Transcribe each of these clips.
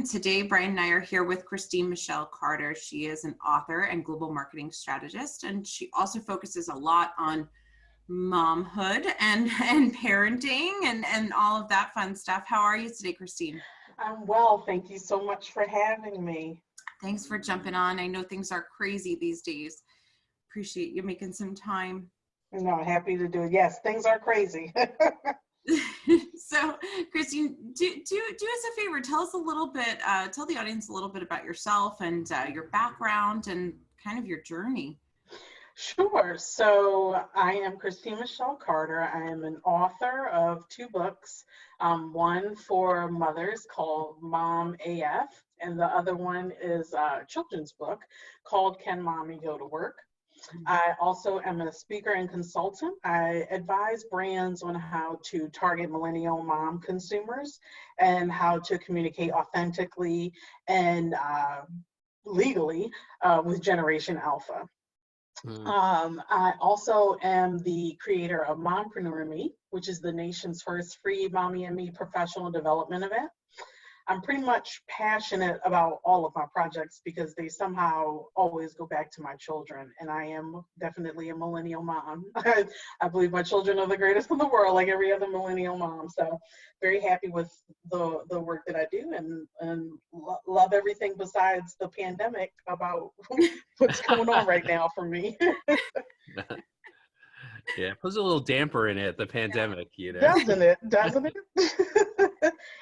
Today, Brian and I are here with Michel Carter. She is an author and global marketing strategist, and she also focuses a lot on momhood and parenting and all of that fun stuff. How are you today, Christine? I'm well. Thank you so much for having me. Thanks for jumping on. I know things are crazy these days. Appreciate you making some time. No, happy to do it. Yes, things are crazy. So, Christine, do us a favor. Tell us a little bit, tell the audience a little bit about yourself and your background and kind of your journey. Sure. So I am Michel Carter. I am an author of 2 books, one for mothers called Mom AF, and the other one is a children's book called Can Mommy Go to Work? I also am a speaker and consultant. I advise brands on how to target millennial mom consumers and how to communicate authentically and legally with Generation Alpha. I also am the creator of Mompreneur Me, which is the nation's first free Mommy and Me professional development event. I'm pretty much passionate about all of my projects because they somehow always go back to my children, and I am definitely a millennial mom. I believe my children are the greatest in the world, like every other millennial mom. So very happy with the work that I do, and love everything besides the pandemic about what's going on right now for me. Yeah, puts a little damper in it, the pandemic, you know. Doesn't it?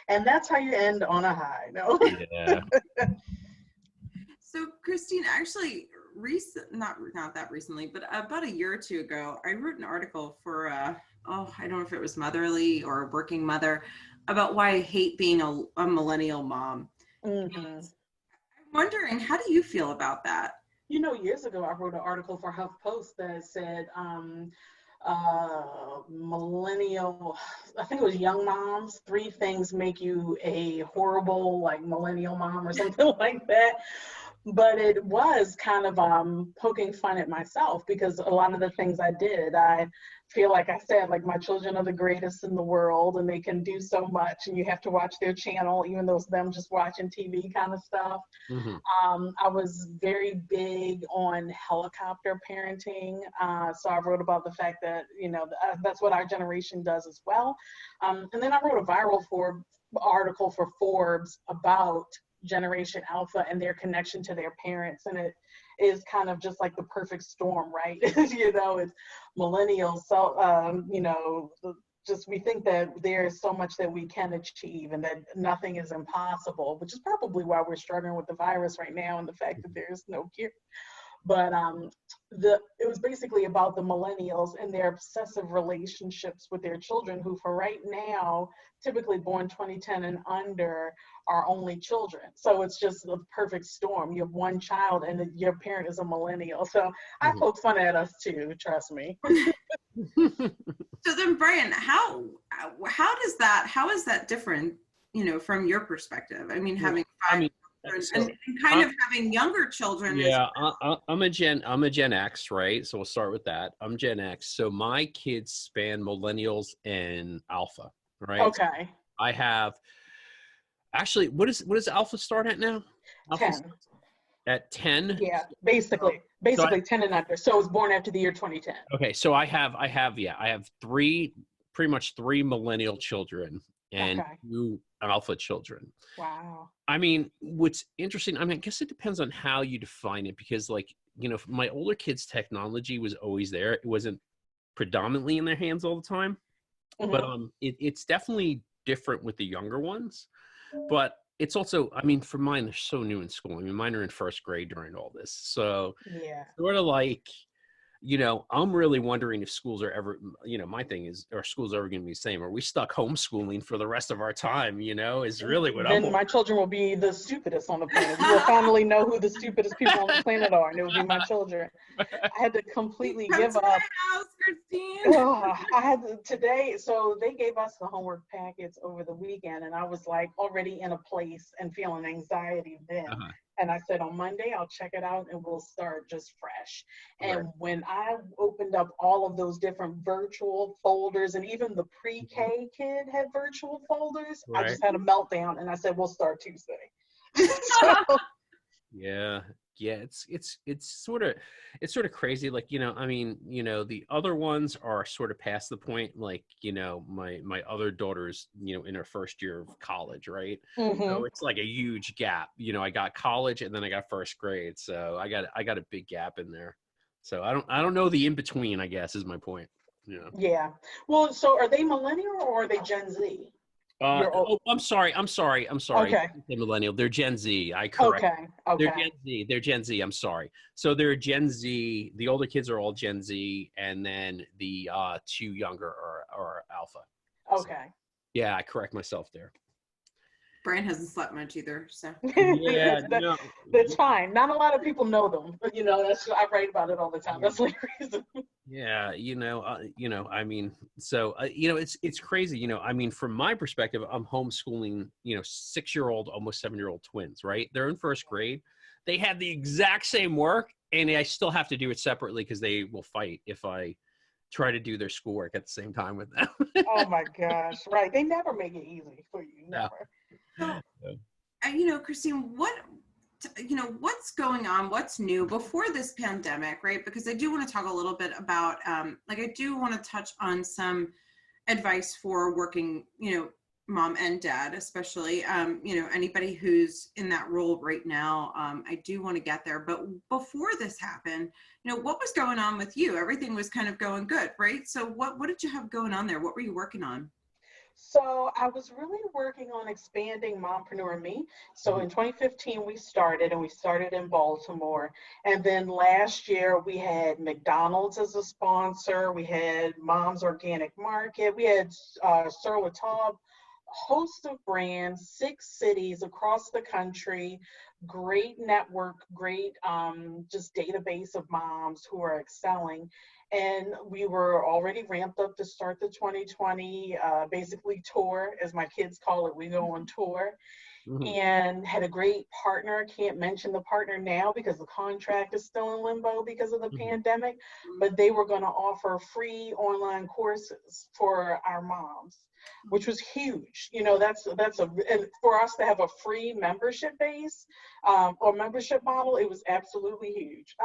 And that's how you end on a high, no? Yeah. So, Christine, actually, not that recently, but about a year or two ago, I wrote an article for, I don't know if it was Motherly or Working Mother, about why I hate being a millennial mom. Mm-hmm. I'm wondering, how do you feel about that? You know, years ago, I wrote an article for HuffPost that said, millennial, I think it was young moms, 3 things make you a horrible, like, millennial mom or something like that. But it was kind of poking fun at myself because a lot of the things I did, I feel like I said, like, my children are the greatest in the world and they can do so much and you have to watch their channel, even though it's them just watching TV kind of stuff. Mm-hmm. I was very big on helicopter parenting. So I wrote about the fact that, you know, that's what our generation does as well. And then I wrote a viral article for Forbes about Generation Alpha and their connection to their parents, and it is kind of just like the perfect storm, right? You know, it's millennials, so you know, just we think that there's so much that we can achieve and that nothing is impossible, which is probably why we're struggling with the virus right now and the fact that there's no cure. But it was basically about the millennials and their obsessive relationships with their children, who for right now, typically born 2010 and under, are only children. So it's just the perfect storm. You have one child and your parent is a millennial. So I poke fun at us too, trust me. So then, Brian, how is that different, you know, from your perspective? I mean, having 5 children and kind of having younger children. Yeah, I'm a Gen X, right? So we'll start with that. I'm Gen X. So my kids span millennials and alpha, right? Okay. I have actually, what does alpha start at now? Alpha 10. At 10? Yeah, basically 10 and under. So it was born after the year 2010. Okay, so I have pretty much 3 millennial children and 2 alpha children. Wow. I mean, what's interesting, I mean, I guess it depends on how you define it, because, like, you know, my older kids' technology was always there. It wasn't predominantly in their hands all the time, but it's definitely different with the younger ones. But it's also, I mean, for mine, they're so new in school. I mean, mine are in 1st grade during all this. So yeah, sort of like, you know, I'm really wondering if schools are ever, you know, my thing is, are schools ever going to be the same? Are we stuck homeschooling for the rest of our time, you know, is really what I'm. Then my children will be the stupidest on the planet. We will finally know who the stupidest people on the planet are, and it will be my children. I had to completely give up. House, Christine. I had today, so they gave us the homework packets over the weekend, and I was like already in a place and feeling anxiety then. And I said, on Monday, I'll check it out and we'll start just fresh. And when I opened up all of those different virtual folders, and even the pre-K kid had virtual folders, I just had a meltdown and I said, we'll start Tuesday. So, Yeah. Yeah, it's sort of crazy. Like, I mean, the other ones are sort of past the point. Like, my other daughter's, in her first year of college, right? So mhm. it's like a huge gap. I got college and then I got first grade. So I got a big gap in there. So I don't know the in between, I guess, is my point. Yeah. Yeah. Well, so are they millennial or are they Gen Z? You're old. Oh, I'm sorry. Okay. The millennial. They're Gen Z. I correct. Okay. They're Okay. Gen Z. They're Gen Z. I'm sorry. So they're Gen Z. The older kids are all Gen Z, and then the two younger are Alpha. So, Okay. yeah, I correct myself there. Brian hasn't slept much either, so. Yeah, That- no. that's fine. Not a lot of people know them, but that's I write about it all the time. That's the only reason. Yeah, I mean, so it's crazy. I mean, from my perspective, I'm homeschooling, 6-year-old, almost 7-year-old twins, right? They're in first grade. They have the exact same work, and I still have to do it separately because they will fight if I try to do their schoolwork at the same time with them. Oh my gosh. Right. They never make it easy for you. Yeah. Never. So, Christine, what's going on? What's new before this pandemic, right? Because I do want to talk a little bit about, I do want to touch on some advice for working, mom and dad, especially, anybody who's in that role right now. I do want to get there, but before this happened, what was going on with you? Everything was kind of going good, right? So what did you have going on there? What were you working on? So I was really working on expanding Mompreneur Me. So in 2015, we started in Baltimore. And then last year, we had McDonald's as a sponsor. We had Mom's Organic Market. We had Sur La Table, host of brands, 6 cities across the country, great network, great just database of moms who are excelling. And we were already ramped up to start the 2020 basically tour, as my kids call it. We go on tour. Mhm. And had a great partner. Can't mention the partner now because the contract is still in limbo because of the Mhm. pandemic, but they were going to offer free online courses for our moms, which was huge. And for us to have a free membership base or membership model, it was absolutely huge.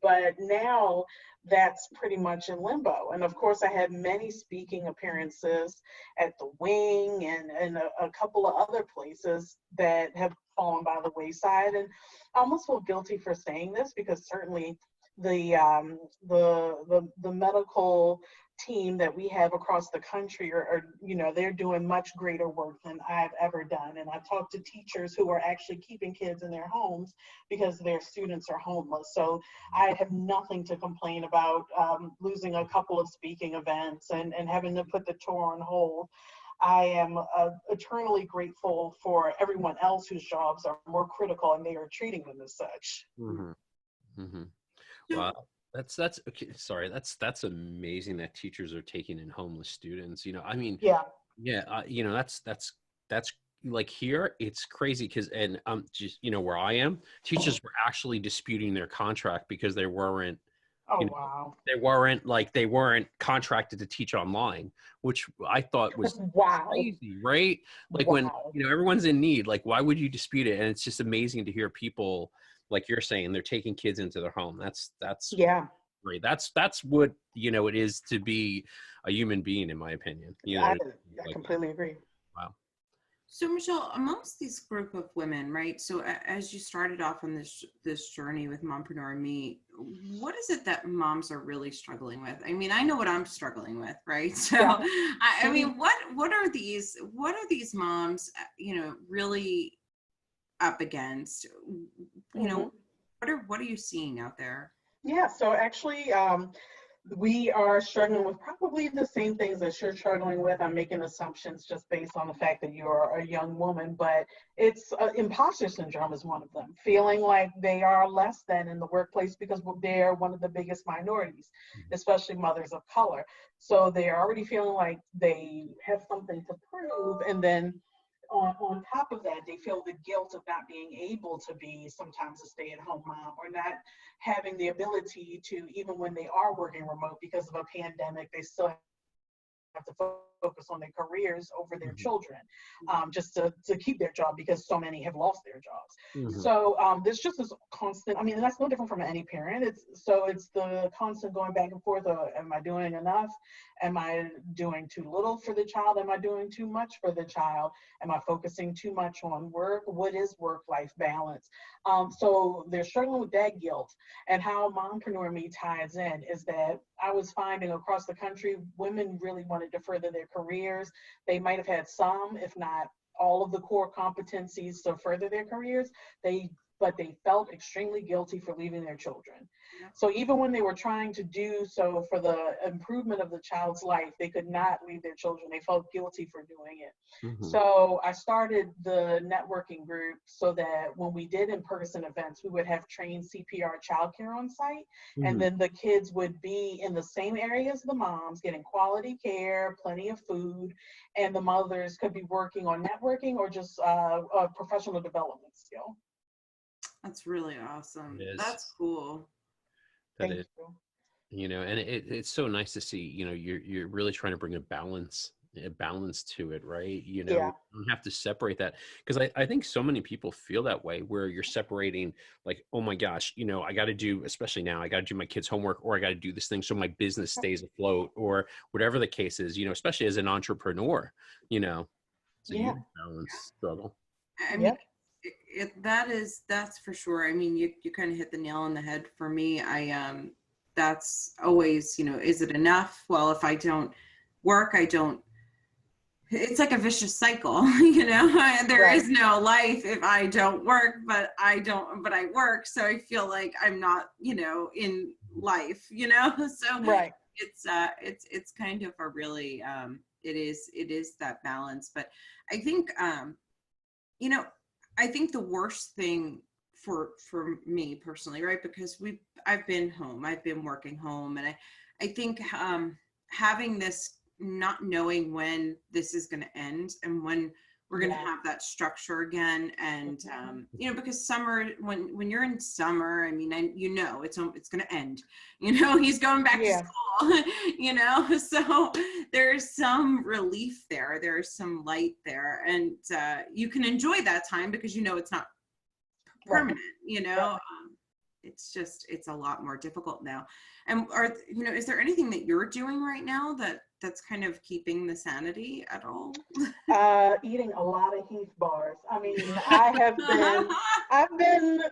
But now that's pretty much in limbo. And of course, I had many speaking appearances at the Wing and a couple of other places that have fallen by the wayside. And I almost feel guilty for saying this because certainly the medical team that we have across the country are they're doing much greater work than I've ever done. And I've talked to teachers who are actually keeping kids in their homes because their students are homeless. So I have nothing to complain about losing a couple of speaking events and having to put the tour on hold. I am eternally grateful for everyone else whose jobs are more critical and they are treating them as such. Mhm. Mhm. Wow. That's okay. Sorry. That's amazing that teachers are taking in homeless students. I mean, Yeah. yeah, that's like here, it's crazy because, and just, where I am, teachers were actually disputing their contract because they weren't, Oh, you know, wow. they weren't contracted to teach online, which I thought was Wow. crazy, right? Like when, Wow. everyone's in need, like why would you dispute it? And it's just amazing to hear people, like you're saying, they're taking kids into their home. That's Yeah. great. That's what, it is to be a human being, in my opinion. I, I Like that. completely agree. Wow. So Michelle, amongst this group of women, right? So as you started off on this journey with Mompreneur Me, what is it that moms are really struggling with? I mean, I know what I'm struggling with, right? So Yeah. I mean, what are these moms, really up against? Hmm. What are you seeing out there? Yeah. So actually, we are struggling with probably the same things that you're struggling with. I'm making assumptions just based on the fact that you're a young woman, but it's imposter syndrome is one of them. Feeling like they are less than in the workplace because they're one of the biggest minorities, especially mothers of color. So they're already feeling like they have something to prove, and then on top of that, they feel the guilt of not being able to be sometimes a stay-at-home mom or not having the ability to, even when they are working remote because of a pandemic, they still have to focus on their careers over their Mhm. children, just to keep their job, because so many have lost their jobs. Mhm. So there's just this constant, I mean, that's no different from any parent. It's the constant going back and forth of, am I doing enough? Am I doing too little for the child? Am I doing too much for the child? Am I focusing too much on work? What is work-life balance? So they're struggling with that guilt. And how Mompreneur Me ties in is that I was finding across the country, women really wanted to further their careers. They might have had some, if not all of the core competencies to further their careers, but they felt extremely guilty for leaving their children. Yeah. So even when they were trying to do so for the improvement of the child's life, they could not leave their children. They felt guilty for doing it. Mhm. So I started the networking group so that when we did in-person events, we would have trained CPR childcare on site. And Mhm. then the kids would be in the same area as the moms, getting quality care, plenty of food, and the mothers could be working on networking or just a professional development skill. That's really It awesome. is. That's cool. That Thank is. you. And it's so nice to see, you're really trying to bring a balance to it, right? Yeah. You don't have to separate that, because I think so many people feel that way, where you're separating, like, oh my gosh, I got to do, especially now, I got to do my kids' homework, or I got to do this thing so my business stays afloat, or whatever the case is, especially as an entrepreneur, it's a Yeah. huge balance struggle. I mean, Yep. that's for sure. I mean, you kind of hit the nail on the head for me. That's always, is it enough? Well, if I don't work, I don't. It's like a vicious cycle, There Right. is no life if I don't work, but I work, so I feel like I'm not, in life, So Right. it's kind of a really it is that balance. But I think you know, I think the worst thing for me personally, right? Because I've been home, I've been working home, and I think having this, not knowing when this is going to end and when we're going to Yeah. have that structure again, and Mhm. because summer, when you're in summer, I mean, it's going to end. He's going back to Yeah. school. So there's some relief there. There's some light there, and you can enjoy that time because it's not Right. permanent. Right. It's a lot more difficult now. And is there anything that you're doing right now that's kind of keeping the sanity at all? Eating a lot of Heath bars. I mean, I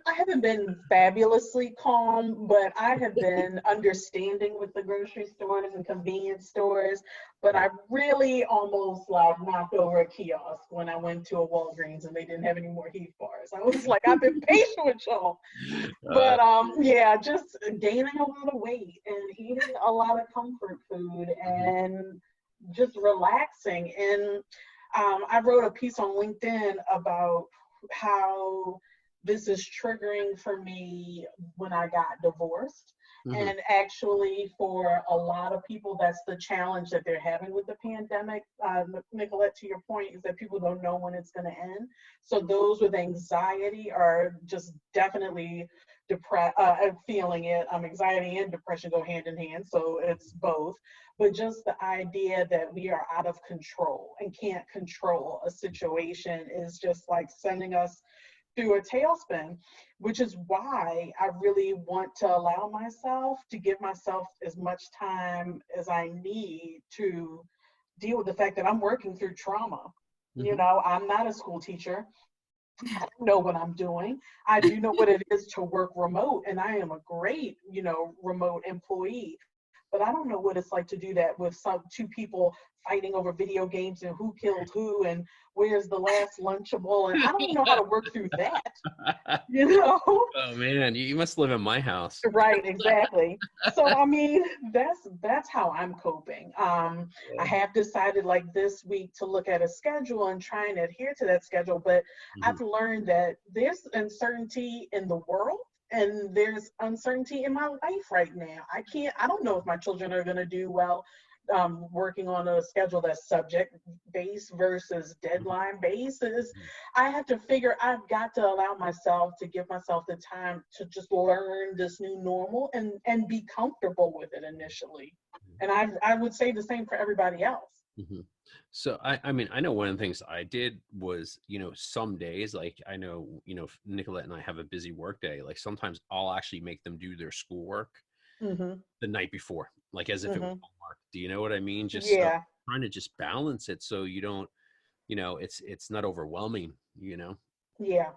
haven't been fabulously calm, but I have been understanding with the grocery stores and convenience stores. But I really almost like knocked over a kiosk when I went to a Walgreens and they didn't have any more Heath bars. I was like, I've been patient with y'all. Uh, But yeah, just gaining a lot of weight and eating a lot of comfort food and just relaxing. And I wrote a piece on LinkedIn about how this is triggering for me when I got divorced. mhm. And actually, for a lot of people, that's the challenge that they're having with the pandemic. Nicolette, to your point, is that people don't know when it's going to end. So those with anxiety are just definitely depressed, feeling it. Anxiety and depression go hand in hand, so it's both. But just the idea that we are out of control and can't control a situation is just like sending us through a tailspin, which is why I really want to allow myself to give myself as much time as I need to deal with the fact that I'm working through trauma. Mhm. I'm not a school teacher. I don't know what I'm doing. I do know what it is to work remote, and I am a great, remote employee. But I don't know what it's like to do that with two people fighting over video games and who killed who and where's the last Lunchable. And I don't know how to work through that, you know? Oh man, you must live in my house. Right, exactly. So I mean, that's how I'm coping. I have decided like this week to look at a schedule and try and adhere to that schedule, but Mhm. I've learned that there's uncertainty in the world and there's uncertainty in my life right now. I don't know if my children are going to do well working on a schedule that's subject based versus deadline based. I've got to allow myself to give myself the time to just learn this new normal and be comfortable with it initially. And I would say the same for everybody else. Hmm. So I mean, I know one of the things I did was, some days, like I know, Nicolette and I have a busy work day. Like sometimes I'll actually make them do their schoolwork Mm-hmm. the night before, like as if it was Mm-hmm. homework. Do you know what I mean? Just so Yeah. trying to just balance it so you don't, it's not overwhelming. Yeah.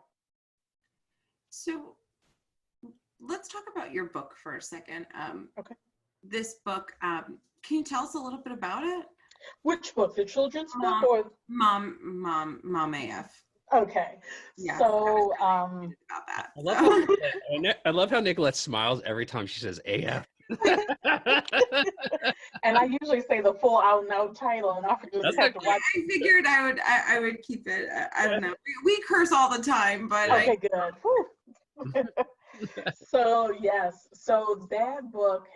So let's talk about your book for a second. Okay. This book, can you tell us a little bit about it? Which book? The children's book Mom, or? Mom AF. Okay. Yes, So, about that. I love how I love how Nicolette smiles every time she says AF. and I usually say the full out and out title, and I just That's have to okay. watch. I figured I would keep it. I don't know. We curse all the time, but Okay, good. Whew. So yes, so that book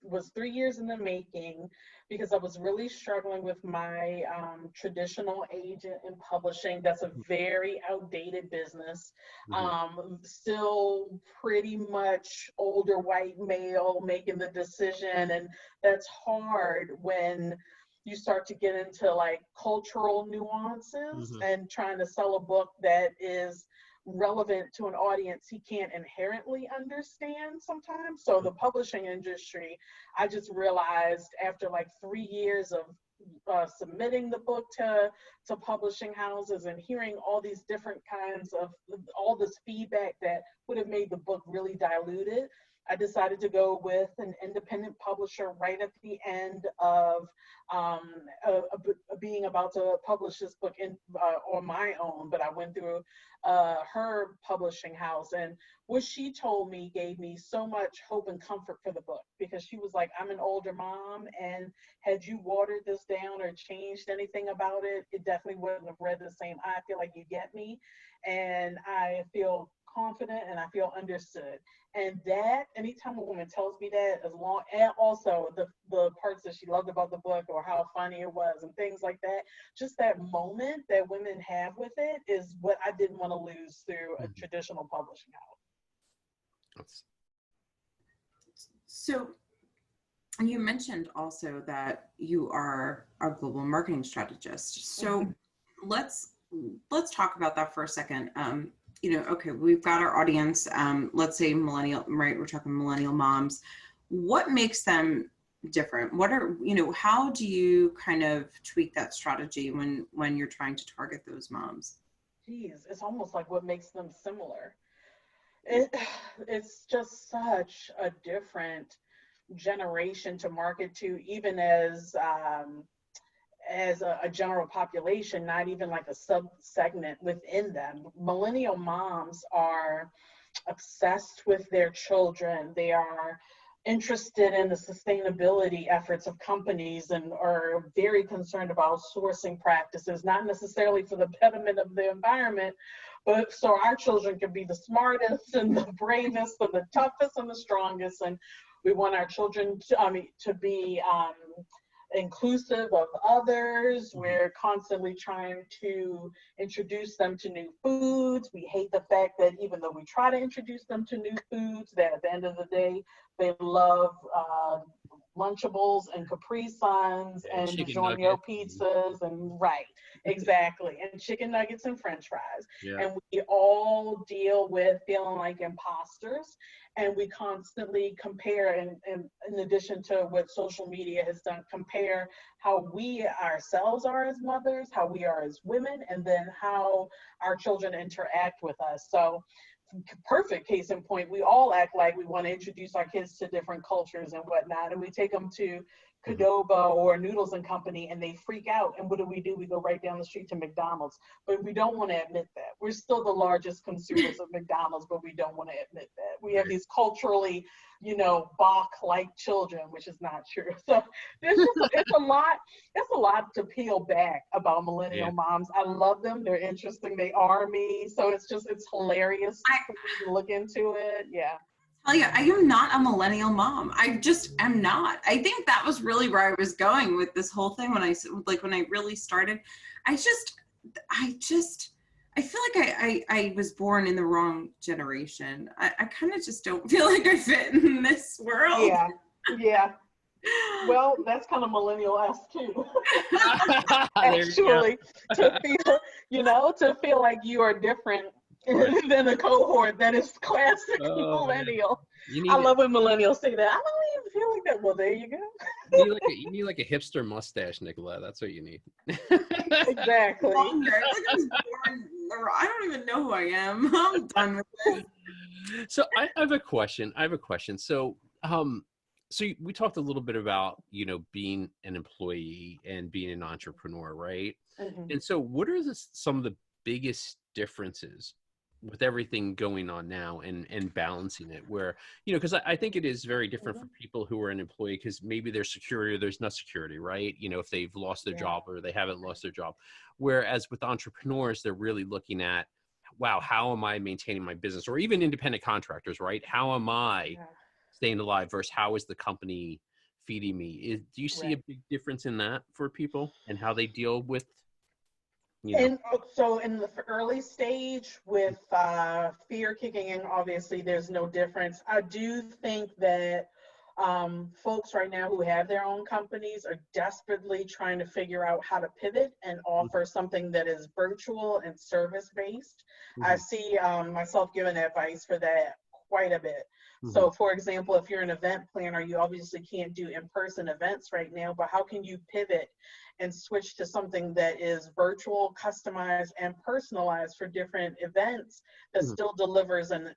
was 3 years in the making because I was really struggling with my traditional agent in publishing. That's a very outdated business. Mhm. Still pretty much older white male making the decision, and that's hard when you start to get into like cultural nuances Mhm. and trying to sell a book that is relevant to an audience he can't inherently understand sometimes. So the publishing industry, I just realized after like 3 years of submitting the book to publishing houses and hearing all these different kinds of all this feedback that would have made the book really diluted, I decided to go with an independent publisher right at the end of being about to publish this book on my own. But I went through her publishing house, and what she told me gave me so much hope and comfort for the book, because she was like, I'm an older mom, and had you watered this down or changed anything about it, it definitely wouldn't have read the same. I feel like you get me, and I feel confident and I feel understood. And that, anytime a woman tells me that, as long, and also the parts that she loved about the book or how funny it was and things like that, just that moment that women have with it is what I didn't want to lose through a Mhm. traditional publishing house. That's- so you mentioned also that you are a global marketing strategist. So let's talk about that for a second. Okay, we've got our audience. Let's say millennial, right? We're talking millennial moms. What makes them different? What are how do you kind of tweak that strategy when you're trying to target those moms? Geez, it's almost like what makes them similar. It's just such a different generation to market to, even as a general population, not even like a sub segment within them. Millennial moms are obsessed with their children. They are interested in the sustainability efforts of companies and are very concerned about sourcing practices, not necessarily for the betterment of the environment, but so our children can be the smartest and the bravest and the toughest and the strongest. And we want our children to be inclusive of others. We're constantly trying to introduce them to new foods. We hate the fact that even though we try to introduce them to new foods, that at the end of the day, they love Lunchables and Capri Suns and chicken DiGiorno nuggets. pizzas, and right, exactly, and chicken nuggets and French fries. Yeah. And we all deal with feeling like imposters, and we constantly compare, and in addition to what social media has done, compare how we ourselves are as mothers, how we are as women, and then how our children interact with us. So perfect case in point, we all act like we want to introduce our kids to different cultures and whatnot, and we take them to Qdoba or Noodles and Company and they freak out, and what do? We go right down the street to McDonald's. But we don't want to admit that we're still the largest consumers of McDonald's, but we don't want to admit that we have these culturally Bach-like children, which is not true. So it's a lot to peel back about millennial moms. I love them, they're interesting, they are me, so it's hilarious to look into it. Tell you, I am not a millennial mom. I just am not. I think that was really where I was going with this whole thing when I really started. I feel like I was born in the wrong generation. I kind of just don't feel like I fit in this world. Yeah. Well, that's kind of millennial-esque too. There you go. Actually, to feel like you are different Right. than the cohort that is classic Oh, man. millennial. You I need love when millennials say that. I don't even feel like that. Well, there you go. you need like a hipster mustache, Nicolette. That's what you need. Exactly. Longer. Like I was born, or I don't even know who I am. I'm done with this. So I have a question. So, we talked a little bit about, being an employee and being an entrepreneur, right? Mhm. And so what are some of the biggest differences with everything going on now and balancing it where, because I think it is very different for people who are an employee because maybe there's security or there's not security, right? If they've lost their job or they haven't lost their job. Whereas with entrepreneurs, they're really looking at, wow, how am I maintaining my business? Or even independent contractors, right? How am I staying alive versus how is the company feeding me? Do you see a Right. big difference in that for people and how they deal with, And so in the early stage with fear kicking in, obviously there's no difference. I do think that folks right now who have their own companies are desperately trying to figure out how to pivot and offer something that is virtual and service based. I see myself giving advice for that quite a bit. So for example, if you're an event planner, you obviously can't do in-person events right now, but how can you pivot and switch to something that is virtual, customized, and personalized for different events that still delivers an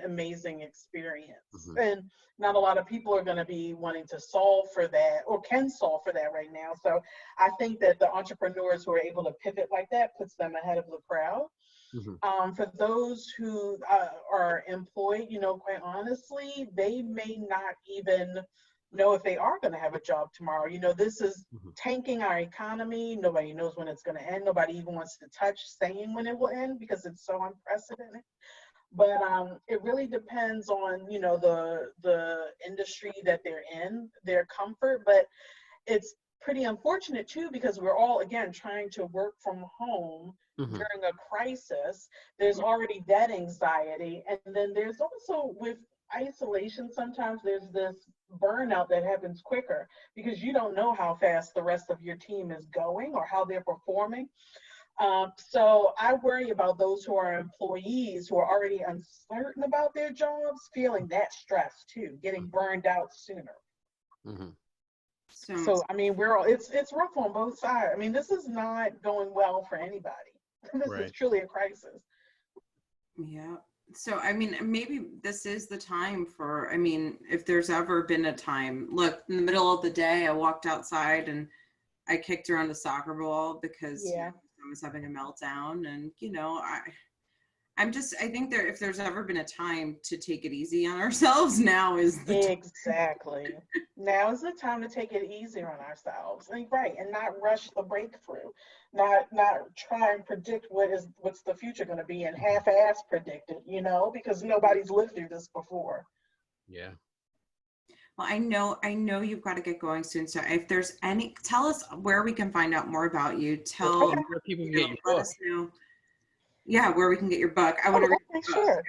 amazing experience? And not a lot of people are going to be wanting to solve for that or can solve for that right now. So I think that the entrepreneurs who are able to pivot like that puts them ahead of the crowd. For those who are employed, quite honestly, they may not even know if they are going to have a job tomorrow. This is tanking our economy. Nobody knows when it's going to end. Nobody even wants to touch saying when it will end because it's so unprecedented. But it really depends on, the industry that they're in, their comfort. But it's pretty unfortunate too because we're all again trying to work from home during a crisis. There's already that anxiety, and then there's also with isolation sometimes there's this burnout that happens quicker because you don't know how fast the rest of your team is going or how they're performing. So I worry about those who are employees who are already uncertain about their jobs feeling that stress too, getting burned out sooner. So I mean, it's rough on both sides. I mean, this is not going well for anybody. This is truly a crisis. Yeah. So I mean, maybe this is the time for, I mean, if there's ever been a time, look, in the middle of the day, I walked outside and I kicked around a soccer ball because I was having a meltdown, and I think if there's ever been a time to take it easy on ourselves, now is the time. Exactly. Now is the time to take it easy on ourselves, and not rush the breakthrough, not try and predict what's the future going to be and half-ass predict it, because nobody's lived through this before. Yeah. Well, I know you've got to get going soon. So if there's tell us where we can find out more about you. Tell where people can get your book. Let us know. Yeah, where we can get your book. I want to read your book. Sure.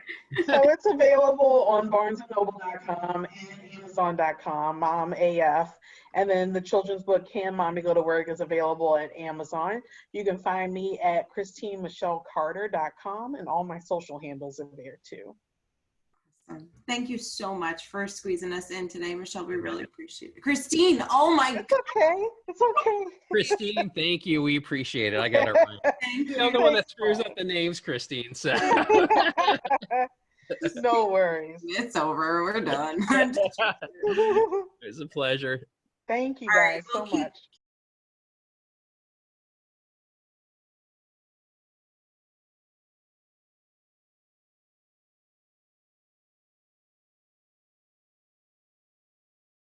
So it's available on barnesandnoble.com and amazon.com, Mom AF. And then the children's book, Can Mommy Go to Work, is available at Amazon. You can find me at ChristineMichelCarter.com, and all my social handles are there too. Awesome. Thank you so much for squeezing us in today, Michelle. We really appreciate it. Christine, oh my God. It's okay. Christine, thank you. We appreciate it. I got it right. Thank I'm the one that screws up the names, Christine. So. No worries. It's over. We're done. It's a pleasure. Thank you guys so much.